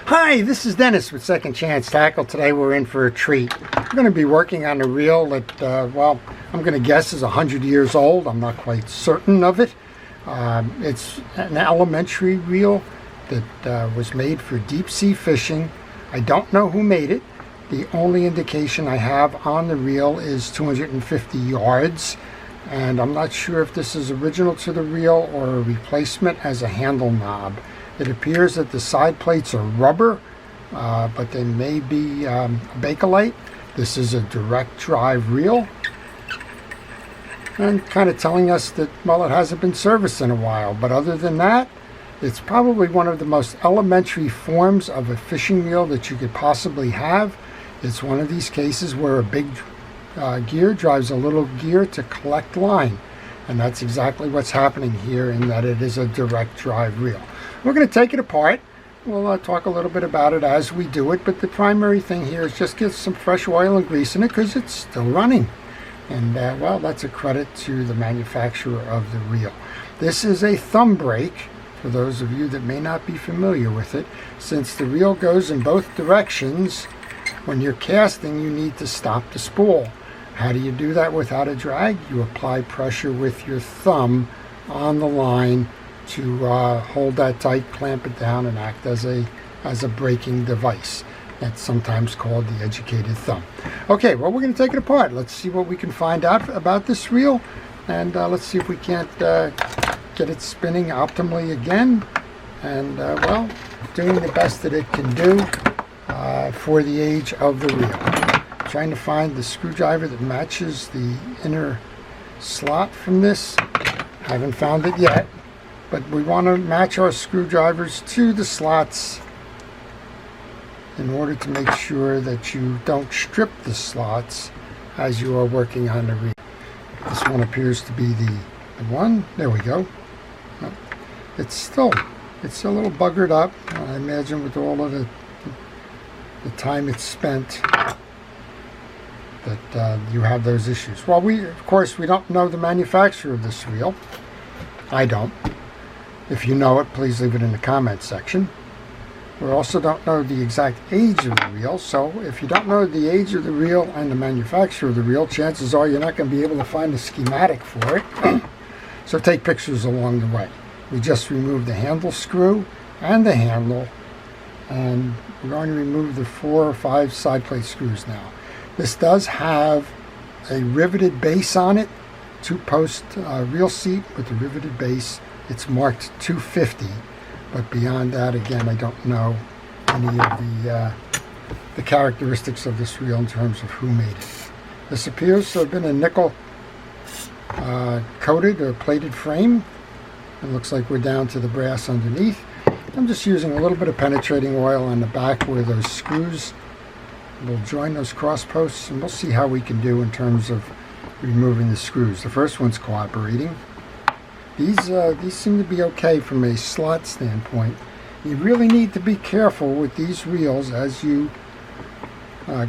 Hi, this is Dennis with Second Chance Tackle. Today we're in for a treat. We're going to be working on a reel that, well, I'm going to guess is 100 years old. I'm not quite certain of it. It's an elementary reel that was made for deep sea fishing. I don't know who made it. The only indication I have on the reel is 250 yards. And I'm not sure if this is original to the reel or a replacement as a handle knob. It appears that the side plates are rubber, but they may be Bakelite. This is a direct drive reel. And kind of telling us that, well, it hasn't been serviced in a while. But other than that, it's probably one of the most elementary forms of a fishing reel that you could possibly have. It's one of these cases where a big gear drives a little gear to collect line. And that's exactly what's happening here, in that it is a direct drive reel. We're going to take it apart. We'll talk a little bit about it as we do it, but the primary thing here is just get some fresh oil and grease in it because it's still running. And well, that's a credit to the manufacturer of the reel. This is a thumb brake, for those of you that may not be familiar with it. Since the reel goes in both directions, when you're casting, you need to stop the spool. How do you do that without a drag? You apply pressure with your thumb on the line to hold that tight, clamp it down, and act as a braking device. That's sometimes called the educated thumb. Okay, well, we're going to take it apart. Let's see what we can find out about this reel, and let's see if we can't get it spinning optimally again. And well, doing the best that it can do for the age of the reel. Trying to find the screwdriver that matches the inner slot from this. Haven't found it yet, but we want to match our screwdrivers to the slots in order to make sure that you don't strip the slots as you are working on the reel. This one appears to be the one. There we go. It's a little buggered up, I imagine, with all of the time it's spent, that you have those issues. Well, of course, we don't know the manufacturer of this reel. I don't. If you know it, please leave it in the comments section. We also don't know the exact age of the reel, so if you don't know the age of the reel and the manufacturer of the reel, chances are you're not going to be able to find a schematic for it. So take pictures along the way. We just removed the handle screw and the handle, and we're going to remove the 4 or 5 side plate screws now. This does have a riveted base on it, 2-post reel seat with a riveted base. It's marked 250, but beyond that, again, I don't know any of the characteristics of this reel in terms of who made it. This appears to have been a nickel coated or plated frame. It looks like we're down to the brass underneath. I'm just using a little bit of penetrating oil on the back where those screws will join those cross posts, and we'll see how we can do in terms of removing the screws. The first one's cooperating. These seem to be okay from a slot standpoint. You really need to be careful with these reels as you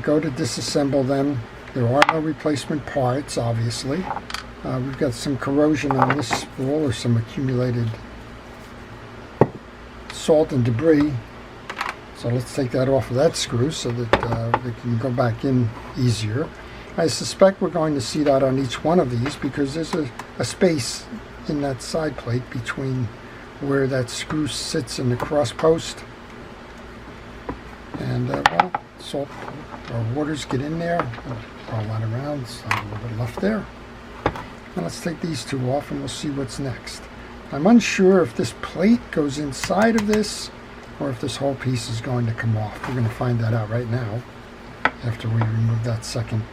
go to disassemble them. There are no replacement parts, obviously. We've got some corrosion on this spool, or some accumulated salt and debris. So let's take that off of that screw so that they can go back in easier. I suspect we're going to see that on each one of these because there's a space in that side plate between where that screw sits in the cross post. And well, salt or waters get in there. I'll roll that around, so a little bit left there. And let's take these two off and we'll see what's next. I'm unsure if this plate goes inside of this or if this whole piece is going to come off. We're going to find that out right now after we remove that second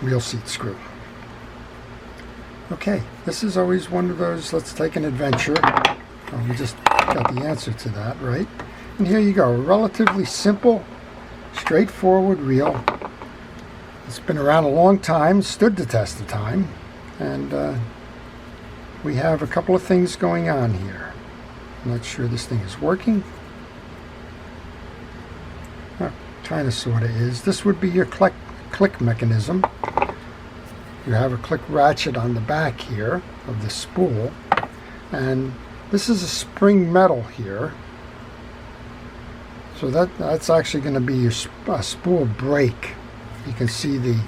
reel seat screw. Okay, this is always one of those, let's take an adventure. Oh, we just got the answer to that, right? And here you go, a relatively simple, straightforward reel. It's been around a long time, stood the test of time, and we have a couple of things going on here. I'm not sure this thing is working. Kind of sort of is. This would be your click mechanism. You have a click ratchet on the back here of the spool, and This is a spring metal here. So that's actually going to be your spool brake. You can see the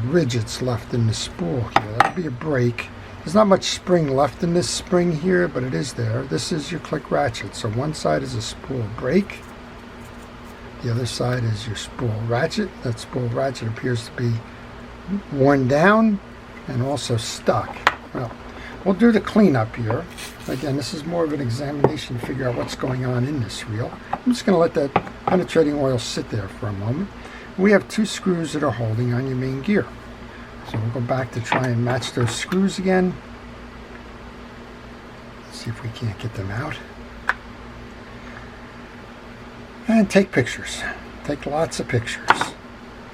ridges left in the spool here. That'll be a brake. There's not much spring left in this spring here, but it is there. This is your click ratchet. So one side is a spool brake. The other side is your spool ratchet. That spool ratchet appears to be worn down and also stuck. Well, we'll do the cleanup here. Again, this is more of an examination to figure out what's going on in this reel. I'm just going to let that penetrating oil sit there for a moment. We have 2 screws that are holding on your main gear. So we'll go back to try and match those screws again. Let's see if we can't get them out. And take pictures. Take lots of pictures.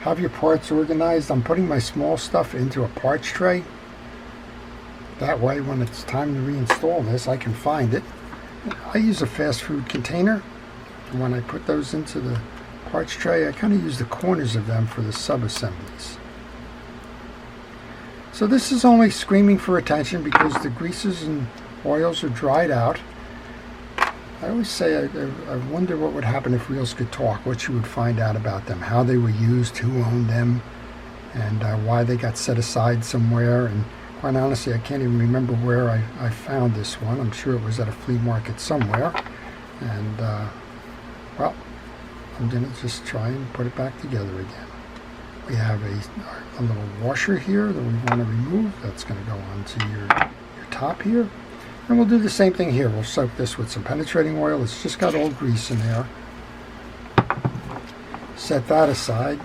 Have your parts organized. I'm putting my small stuff into a parts tray. That way, when it's time to reinstall this, I can find it. I use a fast food container. And when I put those into the parts tray, I kind of use the corners of them for the sub-assemblies. So this is only screaming for attention because the greases and oils are dried out. I always say I wonder what would happen if reels could talk, what you would find out about them, how they were used, who owned them, and why they got set aside somewhere. And quite honestly, I can't even remember where I found this one. I'm sure it was at a flea market somewhere. And, well, I'm going to just try and put it back together again. We have a little washer here that we want to remove. That's going to go onto your top here. And we'll do the same thing here. We'll soak this with some penetrating oil. It's just got old grease in there. Set that aside.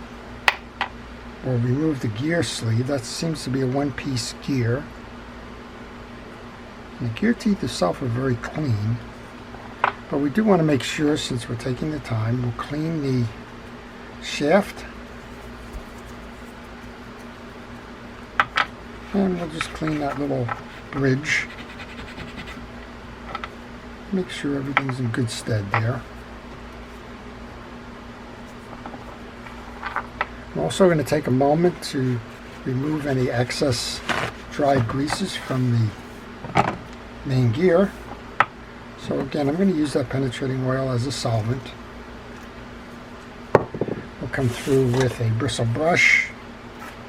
We'll remove the gear sleeve. That seems to be a one-piece gear. And the gear teeth itself are very clean. But we do want to make sure, since we're taking the time, we'll clean the shaft. And we'll just clean that little bridge. Make sure everything's in good stead there. I'm also going to take a moment to remove any excess dried greases from the main gear. So again, I'm going to use that penetrating oil as a solvent. We'll come through with a bristle brush,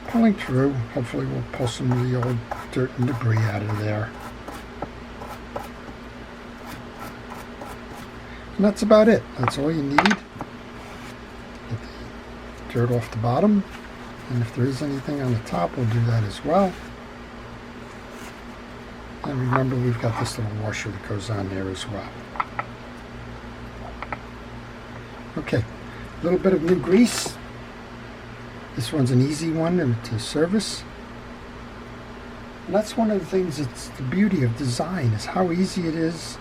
pulling through. Hopefully we'll pull some of the old dirt and debris out of there. And that's about it. That's all you need. Get the dirt off the bottom. And if there is anything on the top, we'll do that as well. And remember, we've got this little washer that goes on there as well. Okay, a little bit of new grease. This one's an easy one to service. And that's one of the things, it's the beauty of design, is how easy it is,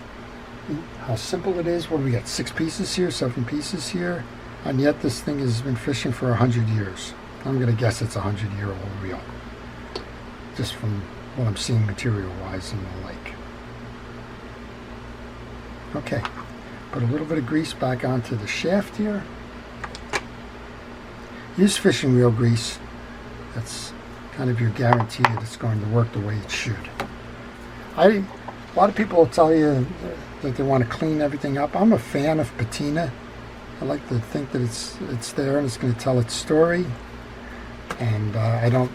how simple it is. What do we got, 6 pieces here, 7 pieces here? And yet this thing has been fishing for 100 years. I'm going to guess it's a 100-year-old reel, just from what I'm seeing material-wise in the lake. Okay, put a little bit of grease back onto the shaft here. Use fishing reel grease. That's kind of your guarantee that it's going to work the way it should. A lot of people will tell you that they want to clean everything up. I'm a fan of patina. I like to think that it's there and it's going to tell its story. And I don't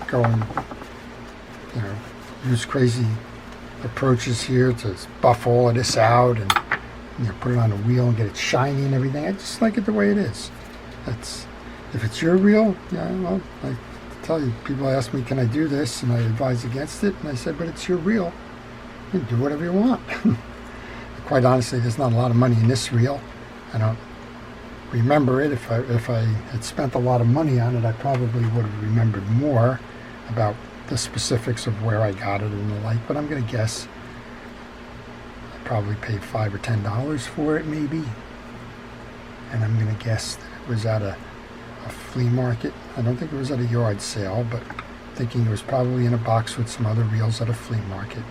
go and use crazy approaches here to buff all of this out and put it on a wheel and get it shiny and everything. I just like it the way it is. If it's your reel, yeah, well, I tell you, people ask me, can I do this? And I advise against it. And I said, but it's your reel. You can do whatever you want. Quite honestly, there's not a lot of money in this reel. I don't remember it. If I had spent a lot of money on it, I probably would have remembered more about the specifics of where I got it and the like. But I'm going to guess I probably paid $5 or $10 for it, maybe. And I'm going to guess that it was at a flea market. I don't think it was at a yard sale, but thinking it was probably in a box with some other reels at a flea market.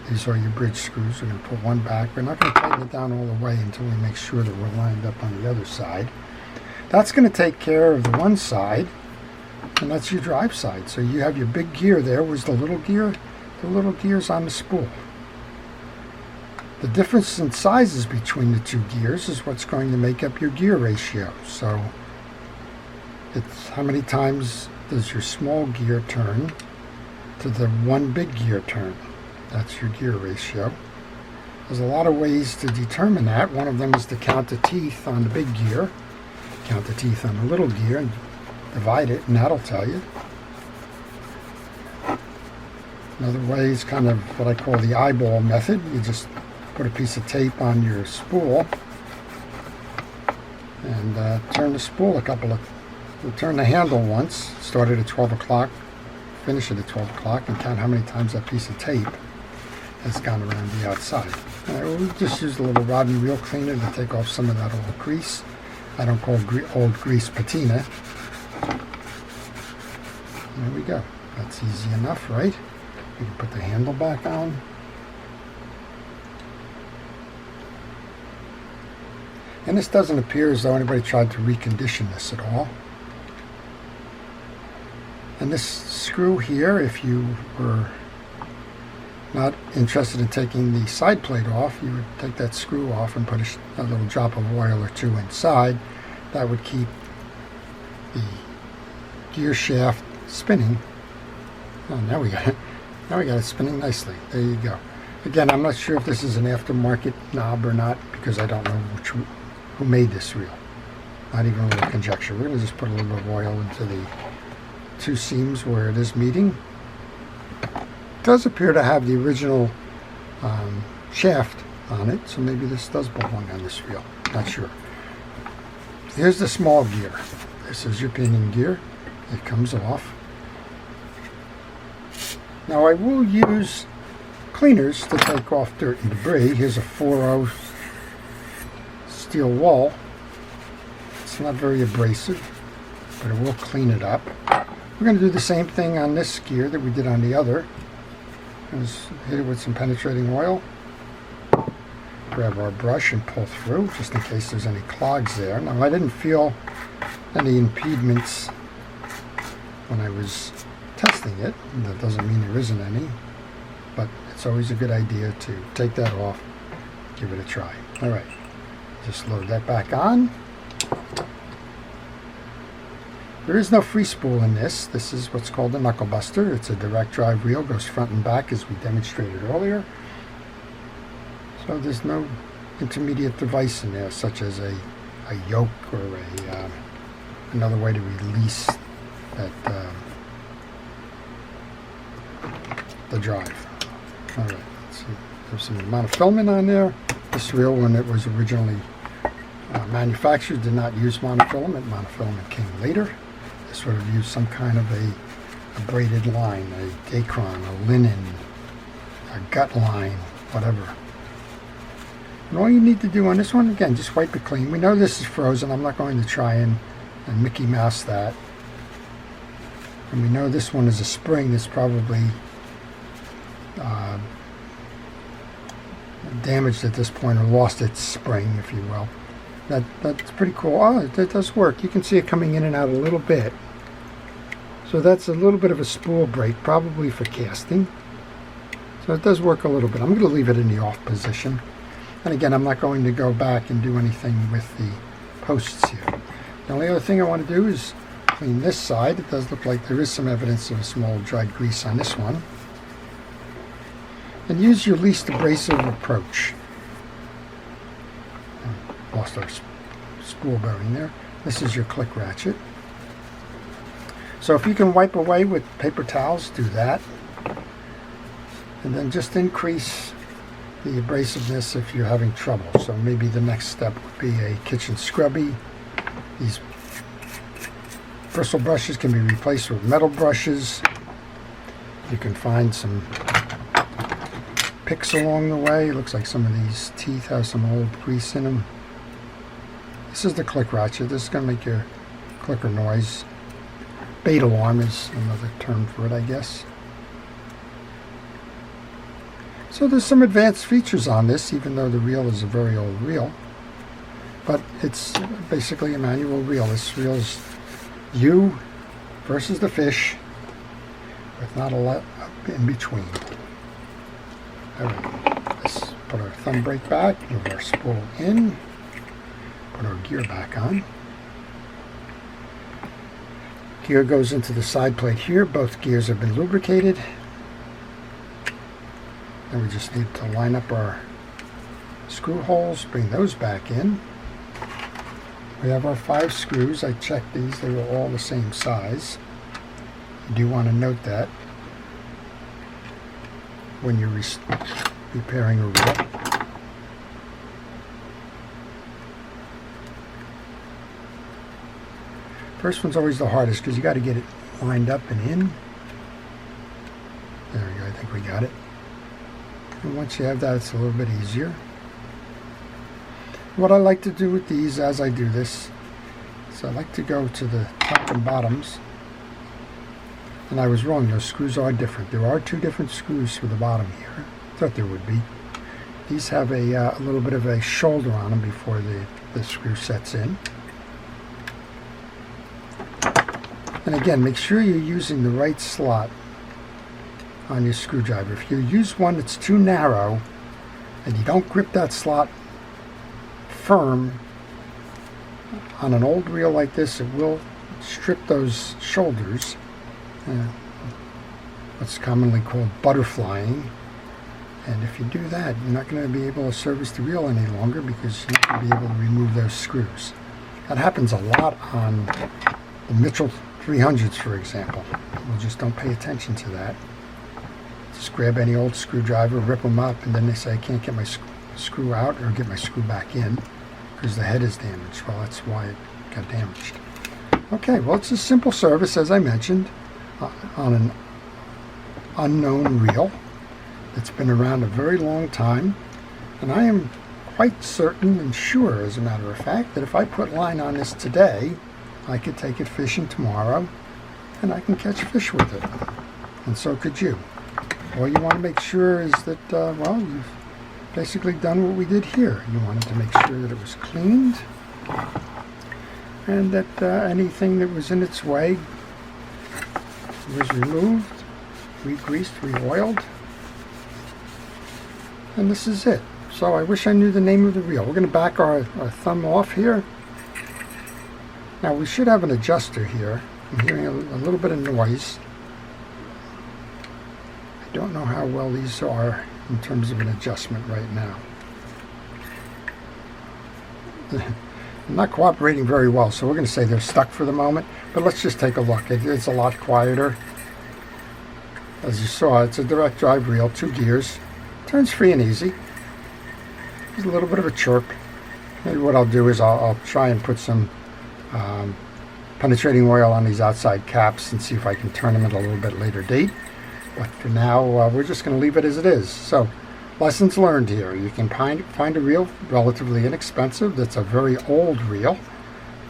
These are your bridge screws. We're going to put one back. We're not going to tighten it down all the way until we make sure that we're lined up on the other side. That's going to take care of the one side. And that's your drive side. So you have your big gear there. Where's the little gear? The little gear's on the spool. The difference in sizes between the two gears is what's going to make up your gear ratio. So it's how many times does your small gear turn to the one big gear turn. That's your gear ratio. There's a lot of ways to determine that. One of them is to count the teeth on the big gear, count the teeth on the little gear, and divide it, and that'll tell you. Another way is kind of what I call the eyeball method. You just put a piece of tape on your spool and turn the spool we'll turn the handle once, start it at 12 o'clock, finish it at 12 o'clock, and count how many times that piece of tape has gone around the outside. We'll just use a little rod and wheel cleaner to take off some of that old grease. I don't call old grease patina. There we go. That's easy enough, right? We can put the handle back on. And this doesn't appear as though anybody tried to recondition this at all. And this screw here, if you were not interested in taking the side plate off, you would take that screw off and put a little drop of oil or two inside. That would keep the gear shaft spinning. Oh, now we got it spinning nicely. There you go. Again, I'm not sure if this is an aftermarket knob or not, because I don't know who made this reel. Not even a little conjecture. We're going to just put a little bit of oil into the two seams where it is meeting. It does appear to have the original shaft on it, so maybe this does belong on this reel. Not sure. Here's the small gear. This is your pinion gear. It comes off. Now I will use cleaners to take off dirt and debris. Here's a 4.0 steel wool. It's not very abrasive, but it will clean it up. We're going to do the same thing on this gear that we did on the other. Just hit it with some penetrating oil. Grab our brush and pull through, just in case there's any clogs there. Now I didn't feel any impediments when I was testing it. That doesn't mean there isn't any, but it's always a good idea to take that off, give it a try. All right, just load that back on. There is no free spool in this. This is what's called a knuckle buster. It's a direct drive reel, goes front and back as we demonstrated earlier. So there's no intermediate device in there, such as a yoke or another way to release that the drive. All right, let's see. There's some monofilament on there. This reel, when it was originally manufactured, did not use monofilament. Monofilament came later. This would have used some kind of a braided line, a dacron, a linen, a gut line, whatever. And all you need to do on this one, again, just wipe it clean. We know this is frozen. I'm not going to try and Mickey Mouse that. And we know this one is a spring that's probably damaged at this point, or lost its spring, if you will. That's pretty cool. Oh, it does work. You can see it coming in and out a little bit. So that's a little bit of a spool break, probably for casting. So it does work a little bit. I'm going to leave it in the off position. And again, I'm not going to go back and do anything with the posts here. The only other thing I want to do is clean this side. It does look like there is some evidence of a small dried grease on this one. And use your least abrasive approach. Lost our spool bearing there. This is your click ratchet. So if you can wipe away with paper towels, do that. And then just increase the abrasiveness if you're having trouble. So maybe the next step would be a kitchen scrubby. These bristle brushes can be replaced with metal brushes. You can find some picks along the way. It looks like some of these teeth have some old grease in them. This is the click ratchet. This is going to make your clicker noise. Bait alarm is another term for it, I guess. So there's some advanced features on this, even though the reel is a very old reel. But it's basically a manual reel. This reel is you versus the fish with not a lot in between. All right, let's put our thumb brake back, move our spool in, put our gear back on. Gear goes into the side plate here. Both gears have been lubricated. And we just need to line up our screw holes, bring those back in. We have our 5 screws. I checked these. They were all the same size. You do want to note that when you're repairing a reel. First one's always the hardest because you got to get it lined up and in. There we go. I think we got it. And once you have that, it's a little bit easier. What I like to do with these as I do this is I like to go to the top and bottoms. And I was wrong. Those screws are different. There are 2 different screws for the bottom here. Thought there would be. These have a little bit of a shoulder on them before the screw sets in. And again, make sure you're using the right slot on your screwdriver. If you use one that's too narrow and you don't grip that slot firm on an old reel like this, it will strip those shoulders, what's commonly called butterflying. And if you do that, you're not going to be able to service the reel any longer because you're not going to be able to remove those screws. That happens a lot on the Mitchell 300s, for example. People just don't pay attention to that. Just grab any old screwdriver, rip them up, and then they say, I can't get my screw out or get my screw back in because the head is damaged. Well, that's why it got damaged. Okay, well, it's a simple service, as I mentioned, on an unknown reel that's been around a very long time. And I am quite certain and sure, as a matter of fact, that if I put line on this today, I could take it fishing tomorrow and I can catch fish with it. And so could you. All you want to make sure is that, well, you've basically done what we did here. You wanted to make sure that it was cleaned and that anything that was in its way was removed, re-greased, re-oiled. And this is it. So I wish I knew the name of the reel. We're going to back our thumb off here. Now we should have an adjuster here. I'm hearing a little bit of noise. I don't know how well these are in terms of an adjustment right now. I'm not cooperating very well, so we're going to say they're stuck for the moment. But let's just take a look. It's a lot quieter. As you saw, it's a direct drive reel, 2 gears. Turns free and easy. There's a little bit of a chirp. Maybe what I'll do is I'll try and put some penetrating oil on these outside caps and see if I can turn them at a little bit later date. But for now, we're just going to leave it as it is. So, lessons learned here. You can find a reel relatively inexpensive that's a very old reel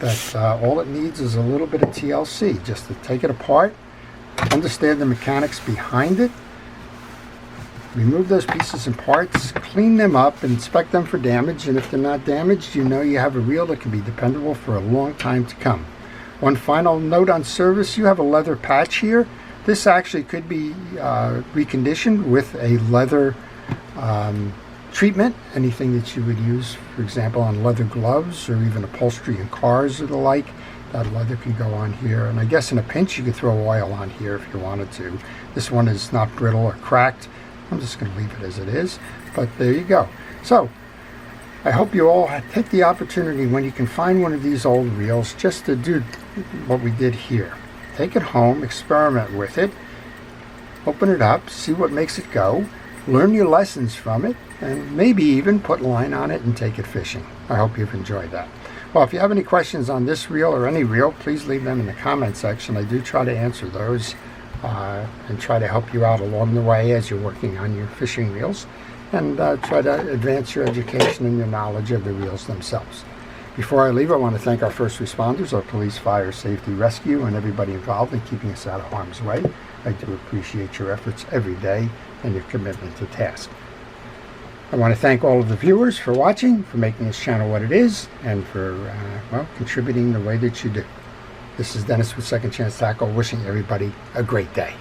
that all it needs is a little bit of TLC just to take it apart, understand the mechanics behind it, remove those pieces and parts, clean them up, and inspect them for damage. And if they're not damaged, you know you have a reel that can be dependable for a long time to come. One final note on service, you have a leather patch here. This actually could be reconditioned with a leather treatment, anything that you would use, for example, on leather gloves or even upholstery in cars or the like. That leather can go on here, and I guess in a pinch you could throw oil on here if you wanted to. This one is not brittle or cracked. I'm just going to leave it as it is, but there you go. So I hope you all take the opportunity when you can find one of these old reels just to do what we did here. Take it home, experiment with it, open it up, see what makes it go, learn your lessons from it, and maybe even put line on it and take it fishing. I hope you've enjoyed that. Well, if you have any questions on this reel or any reel, please leave them in the comment section. I do try to answer those and try to help you out along the way as you're working on your fishing reels, and try to advance your education and your knowledge of the reels themselves. Before I leave, I want to thank our first responders, our police, fire, safety, rescue, and everybody involved in keeping us out of harm's way. I do appreciate your efforts every day and your commitment to task. I want to thank all of the viewers for watching, for making this channel what it is, and for well, contributing the way that you do. This is Dennis with Second Chance Tackle, wishing everybody a great day.